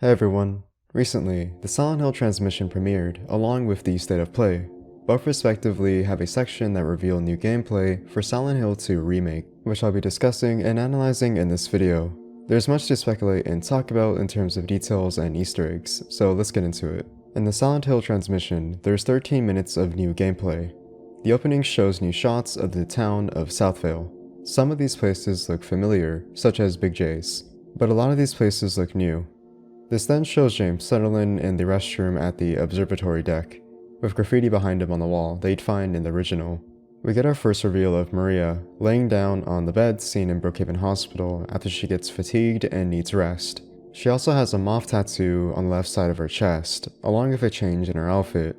Hey everyone. Recently, the Silent Hill transmission premiered, along with the State of Play. Both respectively have a section that reveal new gameplay for Silent Hill 2 Remake, which I'll be discussing and analyzing in this video. There's much to speculate and talk about in terms of details and Easter eggs, so let's get into it. In the Silent Hill transmission, there's 13 minutes of new gameplay. The opening shows new shots of the town of Southvale. Some of these places look familiar, such as Big J's, but a lot of these places look new. This then shows James settling in the restroom at the observatory deck, with graffiti behind him on the wall that you'd find in the original. We get our first reveal of Maria laying down on the bed seen in Brookhaven Hospital after she gets fatigued and needs rest. She also has a moth tattoo on the left side of her chest, along with a change in her outfit.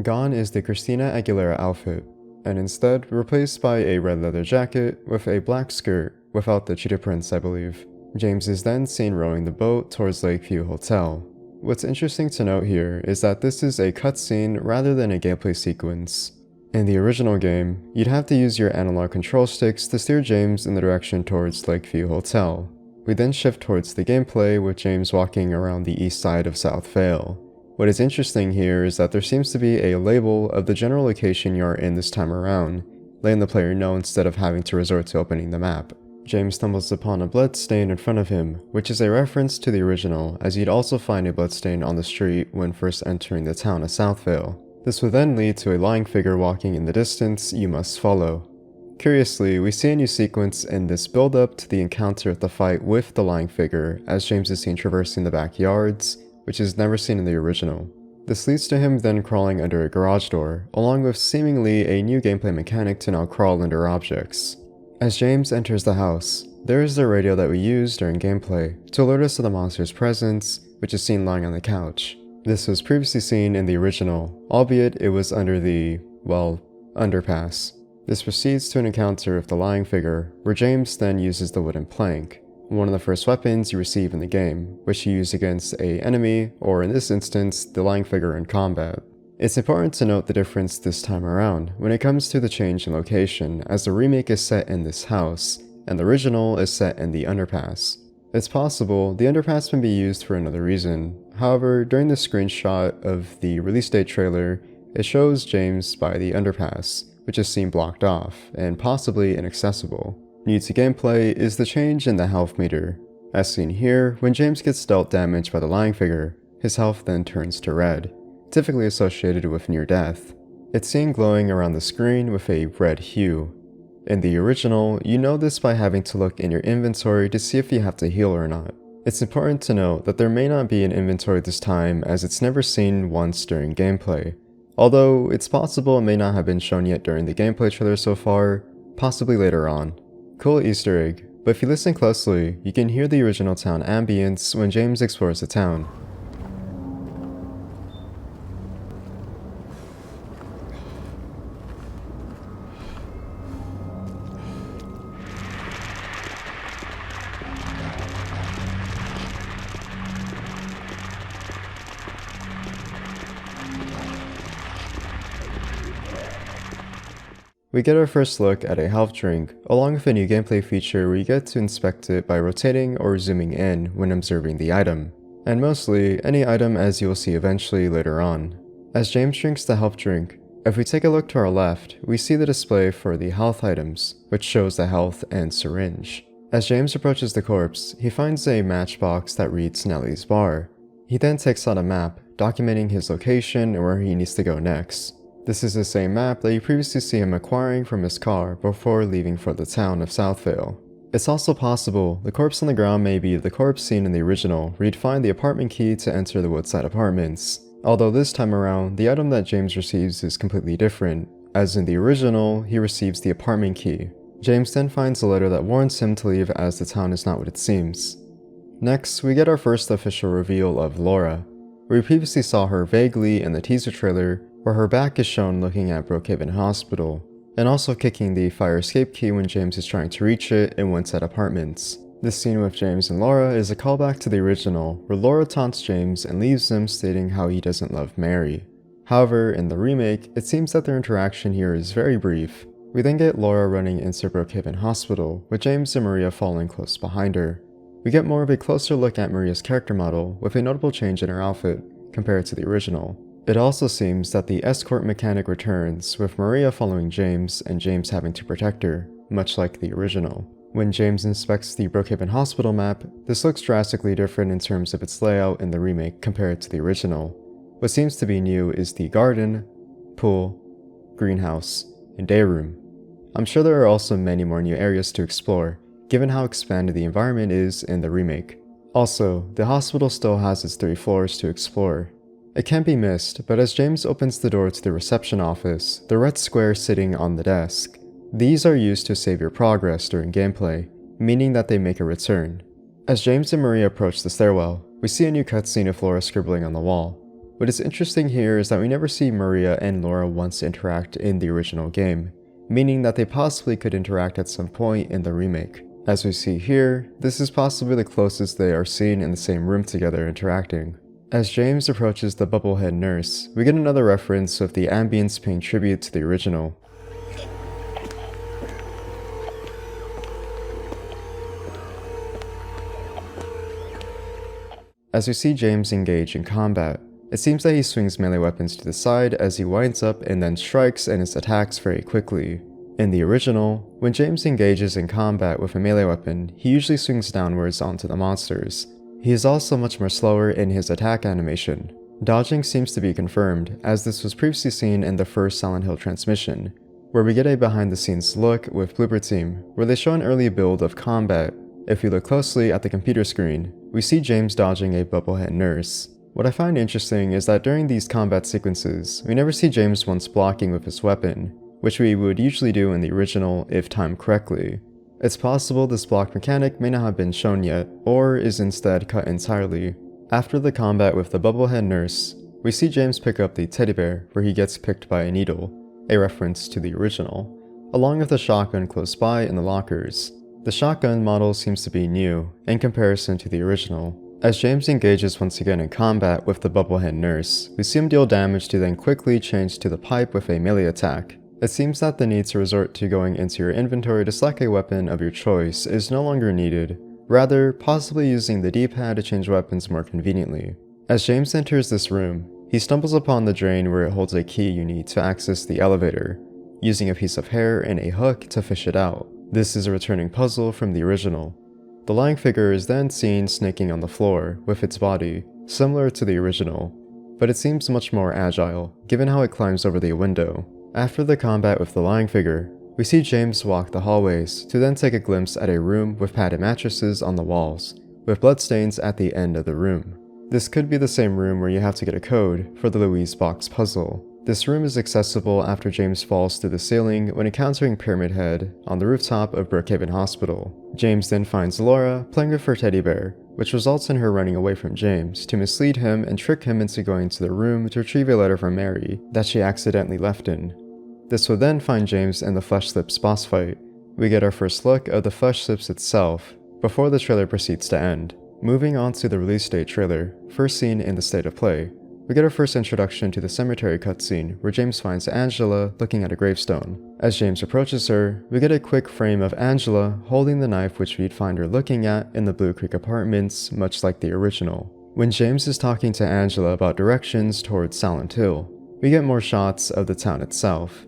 Gone is the Christina Aguilera outfit, and instead replaced by a red leather jacket with a black skirt without the cheetah prints, I believe. James is then seen rowing the boat towards Lakeview Hotel. What's interesting to note here is that this is a cutscene rather than a gameplay sequence. In the original game, you'd have to use your analog control sticks to steer James in the direction towards Lakeview Hotel. We then shift towards the gameplay with James walking around the east side of Southvale. What is interesting here is that there seems to be a label of the general location you are in this time around, letting the player know instead of having to resort to opening the map. James stumbles upon a blood stain in front of him, which is a reference to the original, as you'd also find a blood stain on the street when first entering the town of Southvale. This would then lead to a lying figure walking in the distance you must follow. Curiously, we see a new sequence in this build-up to the encounter at the fight with the lying figure, as James is seen traversing the backyards, which is never seen in the original. This leads to him then crawling under a garage door, along with seemingly a new gameplay mechanic to now crawl under objects. As James enters the house, there is the radio that we use during gameplay to alert us of the monster's presence, which is seen lying on the couch. This was previously seen in the original, albeit it was under the, well, underpass. This proceeds to an encounter with the lying figure, where James then uses the wooden plank, one of the first weapons you receive in the game, which you use against an enemy, or in this instance, the lying figure in combat. It's important to note the difference this time around when it comes to the change in location, as the remake is set in this house, and the original is set in the underpass. It's possible the underpass may be used for another reason. However, during the screenshot of the release date trailer, it shows James by the underpass, which is seen blocked off, and possibly inaccessible. New to gameplay is the change in the health meter. As seen here, when James gets dealt damage by the lying figure, his health then turns to red, typically associated with near death. It's seen glowing around the screen with a red hue. In the original, you know this by having to look in your inventory to see if you have to heal or not. It's important to note that there may not be an inventory this time, as it's never seen once during gameplay. Although, it's possible it may not have been shown yet during the gameplay trailer so far, possibly later on. Cool Easter egg, but if you listen closely, you can hear the original town ambience when James explores the town. We get our first look at a health drink, along with a new gameplay feature where you get to inspect it by rotating or zooming in when observing the item, and mostly any item as you will see eventually later on. As James drinks the health drink, if we take a look to our left, we see the display for the health items, which shows the health and syringe. As James approaches the corpse, he finds a matchbox that reads Nellie's Bar. He then takes out a map, documenting his location and where he needs to go next. This is the same map that you previously see him acquiring from his car before leaving for the town of Southvale. It's also possible the corpse on the ground may be the corpse seen in the original, where you'd find the apartment key to enter the Woodside Apartments. Although this time around, the item that James receives is completely different, as in the original, he receives the apartment key. James then finds a letter that warns him to leave as the town is not what it seems. Next, we get our first official reveal of Laura. We previously saw her vaguely in the teaser trailer, where her back is shown looking at Brookhaven Hospital, and also kicking the fire escape key when James is trying to reach it in Woodside Apartments. This scene with James and Laura is a callback to the original, where Laura taunts James and leaves him stating how he doesn't love Mary. However, in the remake, it seems that their interaction here is very brief. We then get Laura running into Brookhaven Hospital, with James and Maria following close behind her. we get more of a closer look at Maria's character model with a notable change in her outfit compared to the original. It also seems that the escort mechanic returns, with Maria following James and James having to protect her, much like the original. When James inspects the Brookhaven Hospital map, this looks drastically different in terms of its layout in the remake compared to the original. What seems to be new is the garden, pool, greenhouse, and day room. I'm sure there are also many more new areas to explore, given how expanded the environment is in the remake. Also, the hospital still has its 3 floors to explore. It can't be missed, but as James opens the door to the reception office, the red square sitting on the desk. These are used to save your progress during gameplay, meaning that they make a return. As James and Maria approach the stairwell, we see a new cutscene of Laura scribbling on the wall. What is interesting here is that we never see Maria and Laura once interact in the original game, meaning that they possibly could interact at some point in the remake. As we see here, this is possibly the closest they are seen in the same room together interacting. As James approaches the bubblehead nurse, we get another reference of the ambience paying tribute to the original. As we see James engage in combat, it seems that he swings melee weapons to the side as he winds up and then strikes and his attacks very quickly. In the original, when James engages in combat with a melee weapon, he usually swings downwards onto the monsters. He is also much more slower in his attack animation. Dodging seems to be confirmed, as this was previously seen in the first Silent Hill transmission, where we get a behind-the-scenes look with Blooper Team, where they show an early build of combat. If we look closely at the computer screen, we see James dodging a bubblehead nurse. What I find interesting is that during these combat sequences, we never see James once blocking with his weapon, which we would usually do in the original if timed correctly. It's possible this block mechanic may not have been shown yet, or is instead cut entirely. After the combat with the bubblehead nurse, we see James pick up the teddy bear where he gets picked by a needle, a reference to the original, along with a shotgun close by in the lockers. The shotgun model seems to be new in comparison to the original. As James engages once again in combat with the bubblehead nurse, we see him deal damage to then quickly change to the pipe with a melee attack. It seems that the need to resort to going into your inventory to select a weapon of your choice is no longer needed, rather possibly using the D-pad to change weapons more conveniently. As James enters this room, he stumbles upon the drain where it holds a key you need to access the elevator, using a piece of hair and a hook to fish it out. This is a returning puzzle from the original. The lying figure is then seen snaking on the floor with its body, similar to the original, but it seems much more agile, given how it climbs over the window. After the combat with the lying figure, we see James walk the hallways to then take a glimpse at a room with padded mattresses on the walls, with bloodstains at the end of the room. This could be the same room where you have to get a code for the Louise box puzzle. This room is accessible after James falls through the ceiling when encountering Pyramid Head on the rooftop of Brookhaven Hospital. James then finds Laura playing with her teddy bear, which results in her running away from James to mislead him and trick him into going to the room to retrieve a letter from Mary that she accidentally left in. This will then find James in the Flesh Slips boss fight. We get our first look of the Flesh Slips itself, before the trailer proceeds to end. Moving on to the release date trailer, first seen in the State of Play, we get our first introduction to the cemetery cutscene where James finds Angela looking at a gravestone. As James approaches her, we get a quick frame of Angela holding the knife which we'd find her looking at in the Blue Creek apartments, much like the original. When James is talking to Angela about directions towards Silent Hill, we get more shots of the town itself.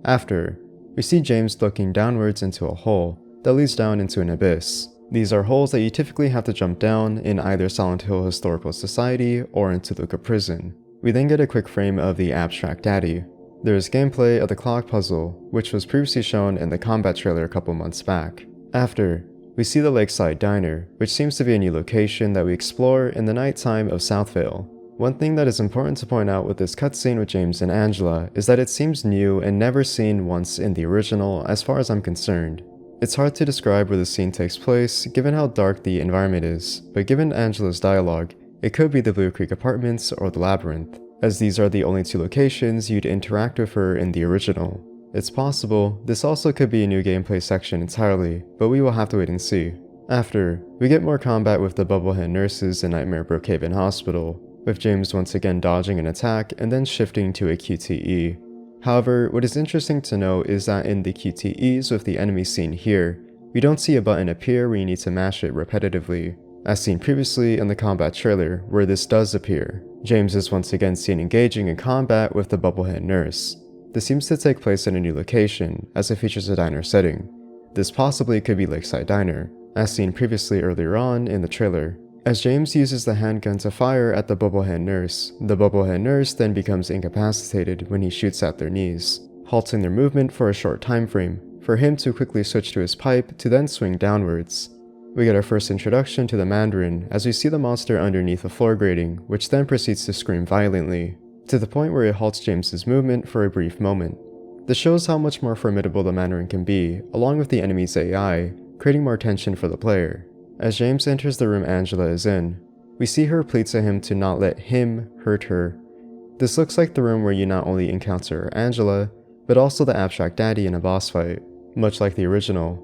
After, we see James looking downwards into a hole that leads down into an abyss. These are holes that you typically have to jump down in either Silent Hill Historical Society or into Luca Prison. We then get a quick frame of the Abstract Daddy. There is gameplay of the clock puzzle, which was previously shown in the combat trailer a couple months back. After, we see the Lakeside Diner, which seems to be a new location that we explore in the nighttime of Southvale. One thing that is important to point out with this cutscene with James and Angela is that it seems new and never seen once in the original as far as I'm concerned. It's hard to describe where the scene takes place given how dark the environment is, but given Angela's dialogue, it could be the Blue Creek Apartments or the Labyrinth, as these are the only two locations you'd interact with her in the original. It's possible this also could be a new gameplay section entirely, but we will have to wait and see. After, we get more combat with the Bubblehead nurses in Nightmare Brookhaven Hospital, with James once again dodging an attack and then shifting to a QTE. However, what is interesting to note is that in the QTEs with the enemy seen here, We don't see a button appear where you need to mash it repetitively, as seen previously in the combat trailer where this does appear. James is once again seen engaging in combat with the Bubblehead Nurse. This seems to take place in a new location, as it features a diner setting. This possibly could be Lakeside Diner, as seen previously earlier on in the trailer. As James uses the handgun to fire at the Bubblehead Nurse then becomes incapacitated when he shoots at their knees, halting their movement for a short time frame, for him to quickly switch to his pipe to then swing downwards. We get our first introduction to the Mandarin as we see the monster underneath a floor grating, which then proceeds to scream violently, to the point where it halts James's movement for a brief moment. This shows how much more formidable the Mandarin can be, along with the enemy's AI, creating more tension for the player. As James enters the room Angela is in, we see her plead to him to not let him hurt her. This looks like the room where you not only encounter Angela, but also the abstract daddy in a boss fight, much like the original.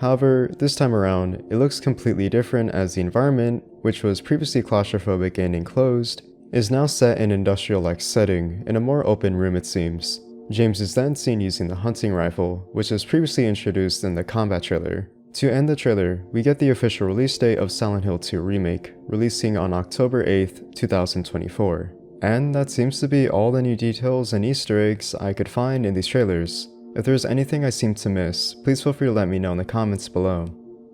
However, this time around, it looks completely different as the environment, which was previously claustrophobic and enclosed, is now set in an industrial-like setting in a more open room it seems. James is then seen using the hunting rifle, which was previously introduced in the combat trailer. To end the trailer, we get the official release date of Silent Hill 2 Remake, releasing on October 8th, 2024. And that seems to be all the new details and Easter eggs I could find in these trailers. If there's anything I seem to miss, please feel free to let me know in the comments below.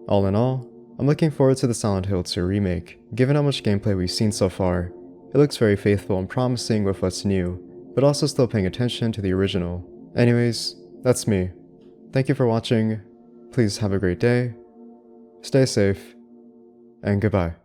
All in all, I'm looking forward to the Silent Hill 2 Remake. Given how much gameplay we've seen so far, it looks very faithful and promising with what's new, but also still paying attention to the original. Anyways, that's me. Thank you for watching, please have a great day, stay safe, and goodbye.